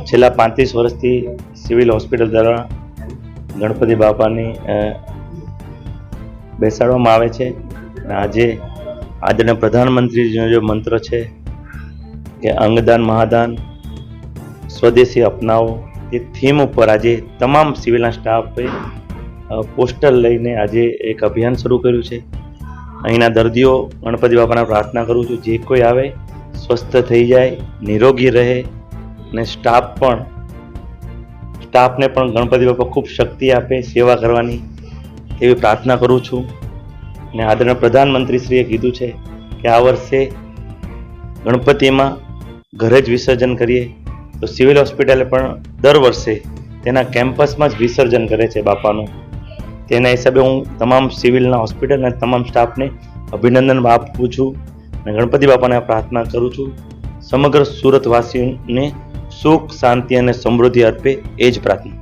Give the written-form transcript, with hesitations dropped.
છેલ્લા 35 વર્ષથી civil hospital દ્વારા ગણપતિ બાપાની બેસાડવામાં આવે છે. અને આજે આદરણીય પ્રધાનમંત્રીજીનો જે મંત્ર છે કે અંગદાન મહાદાન સ્વદેશી અપનાવો, એ થીમ ઉપર આજે તમામ સિવિલના સ્ટાફે પોસ્ટર લઈને આજે એક અભિયાન શરૂ કર્યું છે. અહીંના દર્દીઓ ગણપતિ બાપાને પ્રાર્થના કરું છું, જે કોઈ આવે સ્વસ્થ થઈ જાય, નિરોગી રહે, અને સ્ટાફને પણ ગણપતિ બાપા ખૂબ શક્તિ આપે સેવા કરવાની એવી પ્રાર્થના કરું છું. અને આદરણીય પ્રધાનમંત્રીશ્રીએ કીધું છે કે આ વર્ષે ગણપતિમાં ઘરે જ વિસર્જન કરીએ, તો સિવિલ હોસ્પિટલે પણ દર વર્ષે તેના કેમ્પસમાં જ વિસર્જન કરે છે બાપાનું. તેના હિસાબે હું તમામ સિવિલના હોસ્પિટલ અને તમામ સ્ટાફને અભિનંદન આપું છું અને ગણપતિ બાપાને પ્રાર્થના કરું છું સમગ્ર સુરતવાસીઓને સુખ, શાંતિ અને સમૃદ્ધિ અર્પે, એ જ પ્રાર્થના.